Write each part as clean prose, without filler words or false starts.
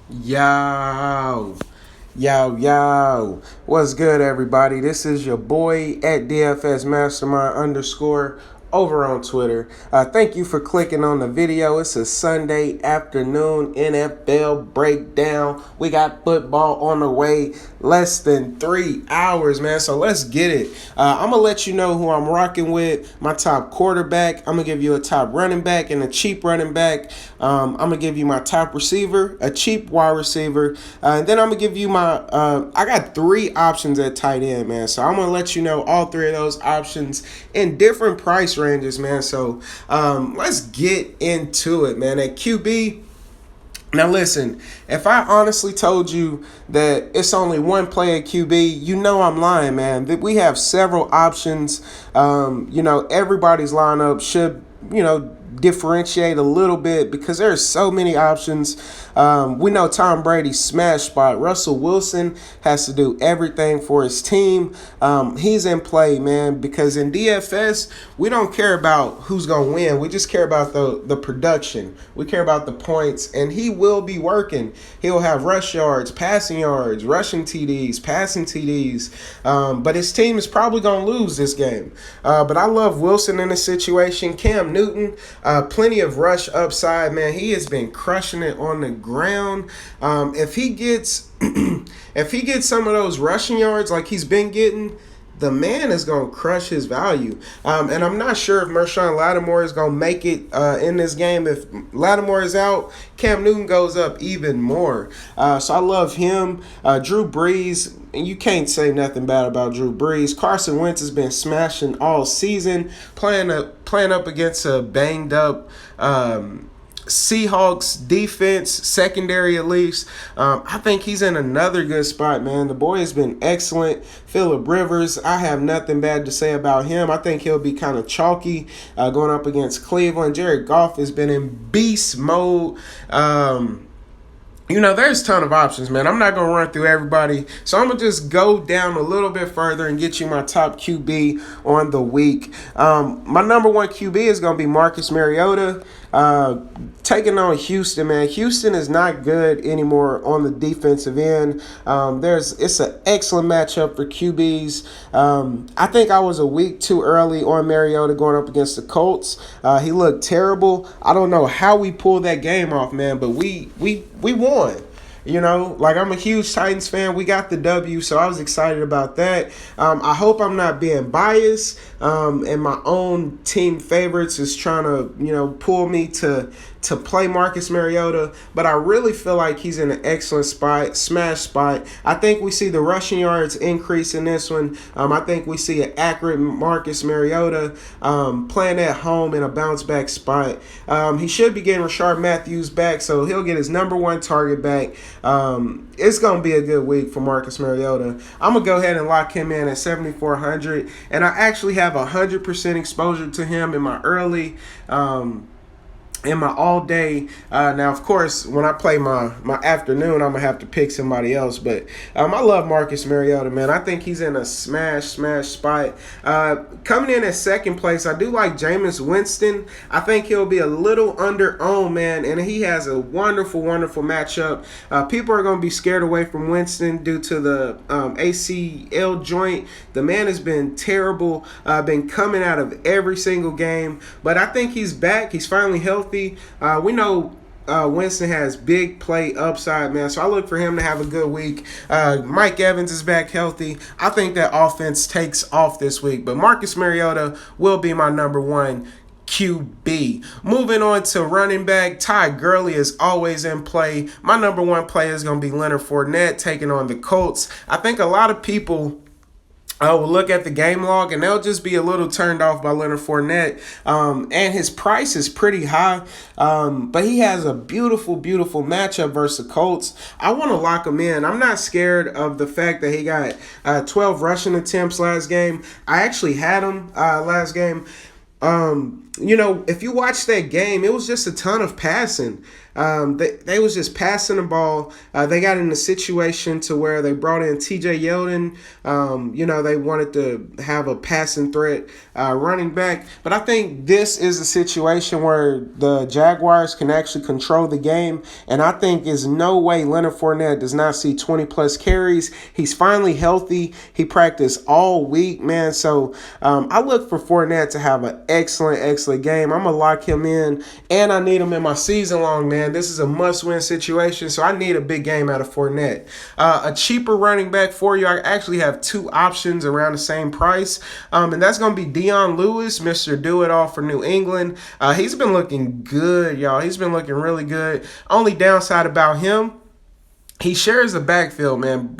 Yo, yo, what's good, everybody? This is your boy at DFS Mastermind underscore over on Twitter. Thank you for clicking on the video. It's a Sunday afternoon NFL breakdown. We got football on the way, less than 3 hours, man. So let's get it. I'm gonna let you know who I'm rocking with. My top quarterback. I'm gonna give you a top running back and a cheap running back. I'm gonna give you my top receiver, a cheap wide receiver, and then I'm gonna give you my. I got 3 options at tight end, man. So I'm gonna let you know all 3 of those options in different price ranges, man. So let's get into it, man. At QB. Now listen, if I honestly told you that it's only one play at QB, you know I'm lying, man. We have several options. Everybody's lineup should, differentiate a little bit because there's so many options. We know Tom Brady's smash spot. Russell Wilson has to do everything for his team. He's in play, man, because in DFS, we don't care about who's going to win. We just care about the production. We care about the points, and he will be working. He'll have rush yards, passing yards, rushing TDs, passing TDs, but his team is probably going to lose this game. But I love Wilson in this situation. Cam Newton, plenty of rush upside, man. He has been crushing it on the ground. If he gets if he gets some of those rushing yards like he's been getting, the man is going to crush his value. And I'm not sure if Marshawn Lattimore is going to make it in this game. If Lattimore is out, Cam Newton goes up even more. So I love him. Drew Brees, and you can't say nothing bad about Drew Brees. Carson Wentz has been smashing all season, playing up against a banged up Seahawks defense, secondary at least. I think he's in another good spot, man. The boy has been excellent. Phillip Rivers, I have nothing bad to say about him. I think he'll be kind of chalky going up against Cleveland. Jared Goff has been in beast mode. There's a ton of options, man. I'm not going to run through everybody. So I'm going to just go down a little bit further and get you my top QB on the week. My number one QB is going to be Marcus Mariota. Taking on Houston, man. Houston is not good anymore on the defensive end. It's an excellent matchup for QBs. I think I was a week too early on Mariota going up against the Colts. He looked terrible. I don't know how we pulled that game off, man, but we won. I'm a huge Titans fan. We got the W, so I was excited about that. I hope I'm not being biased, and my own team favorites is trying to, pull me to play Marcus Mariota, but I really feel like he's in an excellent spot, smash spot. I think we see the rushing yards increase in this one. I think we see an accurate Marcus Mariota playing at home in a bounce back spot. He should be getting Rashard Matthews back, so he'll get his number one target back. It's going to be a good week for Marcus Mariota. I'm going to go ahead and lock him in at 7,400, and I actually have 100% exposure to him in my early in my all day. Now, of course, when I play my afternoon, I'm going to have to pick somebody else. But I love Marcus Mariota, man. I think he's in a smash spot. Coming in at second place, I do like Jameis Winston. I think he'll be a little under-owned, man. And he has a wonderful matchup. People are going to be scared away from Winston due to the ACL joint. The man has been terrible, been coming out of every single game. But I think he's back. He's finally healthy. We know Winston has big play upside, man. So I look for him to have a good week. Mike Evans is back healthy. I think that offense takes off this week. But Marcus Mariota will be my number one QB. Moving on to running back, Ty Gurley is always in play. My number one player is going to be Leonard Fournette taking on the Colts. I think a lot of people will look at the game log and they'll just be a little turned off by Leonard Fournette. And his price is pretty high, but he has a beautiful matchup versus the Colts. I want to lock him in. I'm not scared of the fact that he got 12 rushing attempts last game. I actually had him last game. If you watch that game, it was just a ton of passing. They was just passing the ball. They got in a situation to where they brought in T.J. Yeldon. They wanted to have a passing threat running back. But I think this is a situation where the Jaguars can actually control the game. And I think is no way Leonard Fournette does not see 20-plus carries. He's finally healthy. He practiced all week, man. So I look for Fournette to have an excellent game. I'm going to lock him in, and I need him in my season long, man. This is a must-win situation, so I need a big game out of Fournette. A cheaper running back for you, I actually have two options around the same price, and that's going to be Dion Lewis, Mr. Do-It-All for New England. He's been looking good, y'all. He's been looking really good. Only downside about him, he shares the backfield, man.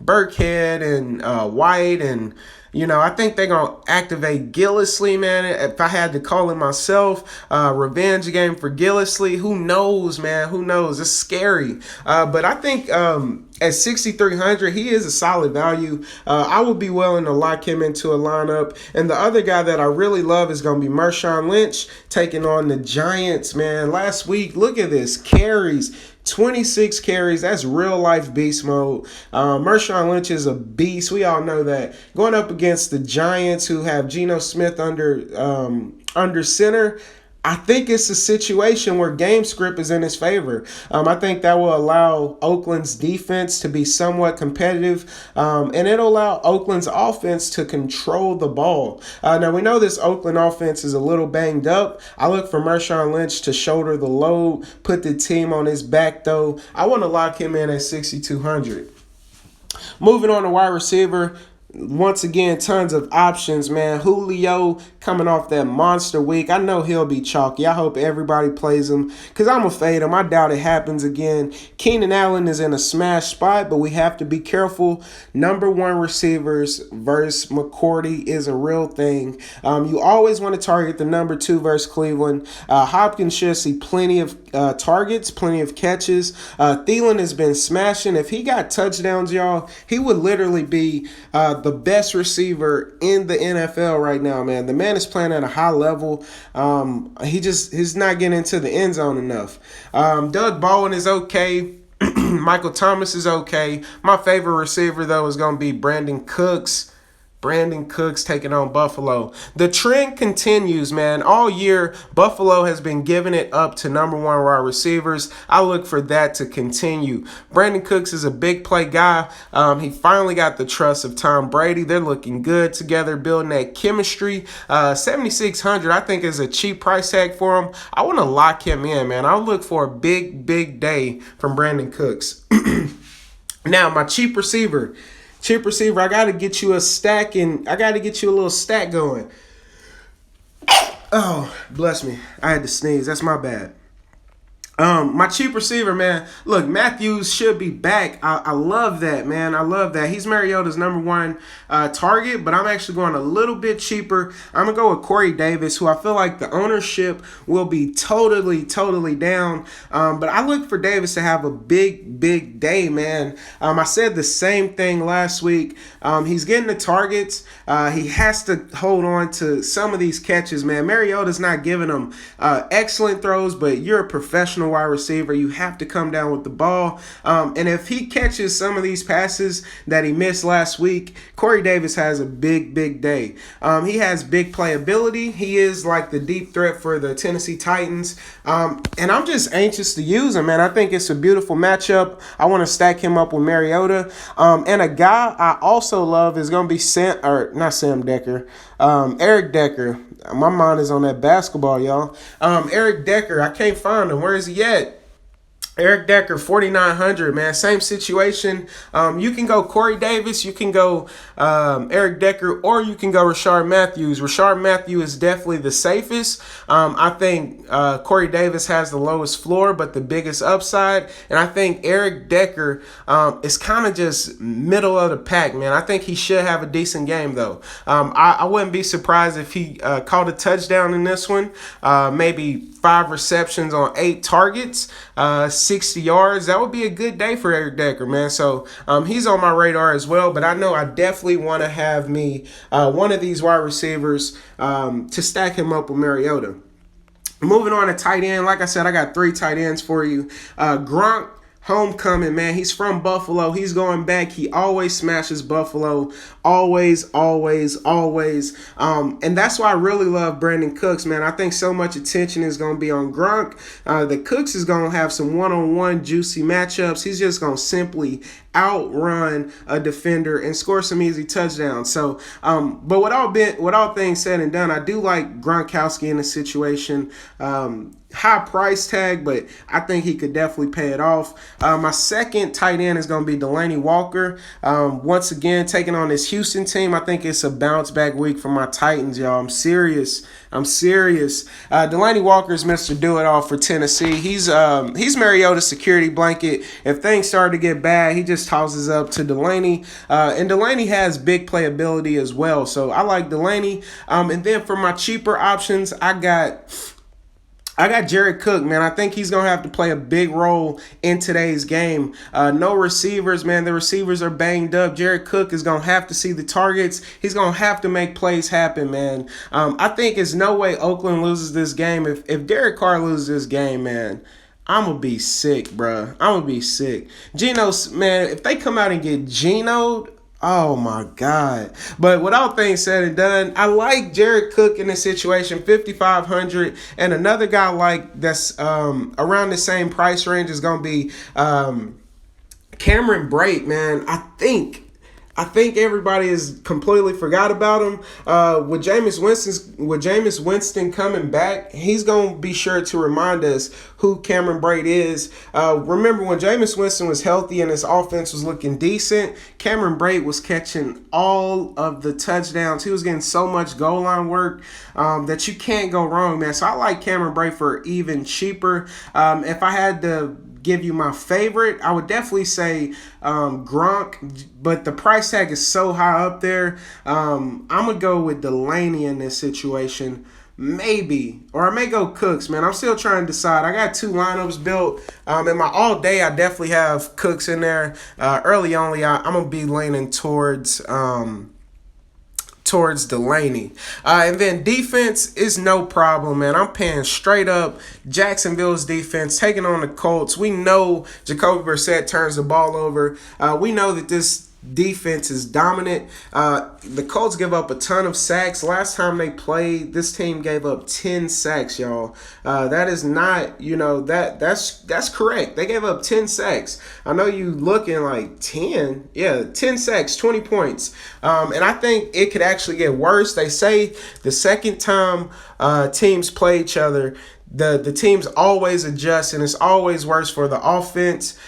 Burkhead and White, and I think they're going to activate Gillislee, man. If I had to call it myself, revenge game for Gillislee. Who knows, man? Who knows? It's scary. But I think at 6,300, he is a solid value. I would be willing to lock him into a lineup. And the other guy that I really love is going to be Marshawn Lynch taking on the Giants, man. Last week, look at this. Carries. 26 carries. That's real life beast mode. Marshawn Lynch is a beast. We all know that. Going up against the Giants, who have Geno Smith under center, I think it's a situation where game script is in his favor. I think that will allow Oakland's defense to be somewhat competitive, and it'll allow Oakland's offense to control the ball. Now, we know this Oakland offense is a little banged up. I look for Marshawn Lynch to shoulder the load, put the team on his back, though. I want to lock him in at 6,200. Moving on to wide receiver. Once again, tons of options, man. Julio coming off that monster week. I know he'll be chalky. I hope everybody plays him because I'm going to fade him. I doubt it happens again. Keenan Allen is in a smash spot, but we have to be careful. Number one receivers versus McCourty is a real thing. You always want to target the number two versus Cleveland. Hopkins should see plenty of targets, plenty of catches. Thielen has been smashing. If he got touchdowns, y'all, he would literally be the best receiver in the NFL right now, man. The man is playing at a high level. He's not getting into the end zone enough. Doug Baldwin is okay. Michael Thomas is okay. My favorite receiver, though, is going to be Brandon Cooks. Brandon Cooks taking on Buffalo. The trend continues, man. All year, Buffalo has been giving it up to number one wide receivers. I look for that to continue. Brandon Cooks is a big play guy. He finally got the trust of Tom Brady. They're looking good together, building that chemistry. 7,600, I think, is a cheap price tag for him. I want to lock him in, man. I'll look for a big day from Brandon Cooks. Now, my cheap receiver, I got to get you a stack, and I got to get you a little stack going. Oh, bless me. I had to sneeze. That's my bad. My cheap receiver, man. Look, Matthews should be back. I love that, man. I love that. He's Mariota's number one target, but I'm actually going a little bit cheaper. I'm going to go with Corey Davis, who I feel like the ownership will be totally down. But I look for Davis to have a big day, man. I said the same thing last week. He's getting the targets. He has to hold on to some of these catches, man. Mariota's not giving him excellent throws, but you're a professional wide receiver. You have to come down with the ball. And if he catches some of these passes that he missed last week, Corey Davis has a big day. He has big playability. He is like the deep threat for the Tennessee Titans. And I'm just anxious to use him, man. I think it's a beautiful matchup. I want to stack him up with Mariota. And a guy I also love is going to be Eric Decker. My mind is on that basketball, y'all. Eric Decker, I can't find him. Where is he at? Eric Decker, 4,900, man. Same situation. You can go Corey Davis, you can go Eric Decker, or you can go Rashard Matthews. Rashard Matthews is definitely the safest. I think Corey Davis has the lowest floor, but the biggest upside. And I think Eric Decker is kind of just middle of the pack, man. I think he should have a decent game, though. I wouldn't be surprised if he caught a touchdown in this one. Maybe 5 receptions on 8 targets. 60 yards. That would be a good day for Eric Decker, man. So he's on my radar as well. But I know I definitely want to have me one of these wide receivers to stack him up with Mariota. Moving on to tight end, like I said, I got 3 tight ends for you. Gronk, homecoming, man. He's from Buffalo. He's going back. He always smashes Buffalo. Always, always, always. And that's why I really love Brandon Cooks, man. I think so much attention is going to be on Gronk. The Cooks is going to have some one-on-one juicy matchups. He's just going to simply outrun a defender and score some easy touchdowns. So, but with all things said and done, I do like Gronkowski in this situation. High price tag, but I think he could definitely pay it off. My second tight end is going to be Delaney Walker. Once again, taking on this Houston team. I think it's a bounce back week for my Titans, y'all. I'm serious. Delaney Walker is Mr. Do-It-All for Tennessee. He's Mariota's security blanket. If things start to get bad, he just tosses up to Delaney. And Delaney has big playability as well. So I like Delaney. And then for my cheaper options, I got Jared Cook, man. I think he's going to have to play a big role in today's game. No receivers, man. The receivers are banged up. Jared Cook is going to have to see the targets. He's going to have to make plays happen, man. I think there's no way Oakland loses this game. If Derek Carr loses this game, man, I'm going to be sick, bruh. I'm going to be sick. Geno's, man, if they come out and get Geno'd, oh my God. But with all things said and done, I like Jared Cook in this situation, 5,500. And another guy like that's around the same price range is going to be Cameron Brate, man. I think everybody has completely forgot about him. With Jameis Winston coming back, he's going to be sure to remind us who Cameron Brate is. Remember when Jameis Winston was healthy and his offense was looking decent, Cameron Brate was catching all of the touchdowns. He was getting so much goal line work that you can't go wrong, man. So I like Cameron Brate for even cheaper. If I had to give you my favorite, I would definitely say Gronk, but the price tag is so high up there. I'm going to go with Delaney in this situation. Maybe. Or I may go Cooks, man. I'm still trying to decide. I got 2 lineups built. In my all day, I definitely have Cooks in there. Early only, I'm going to be leaning towards Delaney. And then defense is no problem, man. I'm paying straight up Jacksonville's defense, taking on the Colts. We know Jacoby Brissett turns the ball over. We know that this defense is dominant. The Colts give up a ton of sacks. Last time they played, this team gave up 10 sacks, y'all. That is not, that's correct. They gave up 10 sacks. I know you looking like 10. Yeah, 10 sacks, 20 points. And I think it could actually get worse. They say the second time teams play each other, the teams always adjust, and it's always worse for the offense.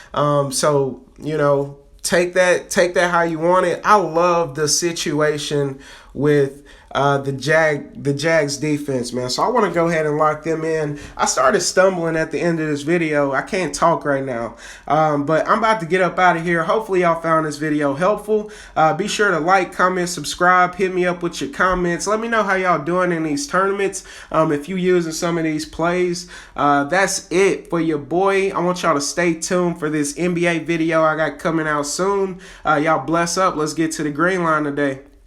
Take that how you want it. I love the situation with the Jags defense, man. So I want to go ahead and lock them in. I started stumbling at the end of this video. I can't talk right now. But I'm about to get up out of here. Hopefully y'all found this video helpful. Be sure to like, comment, subscribe. Hit me up with your comments. Let me know how y'all doing in these tournaments. If you using some of these plays. That's it for your boy. I want y'all to stay tuned for this NBA video I got coming out soon. Y'all bless up. Let's get to the green line today.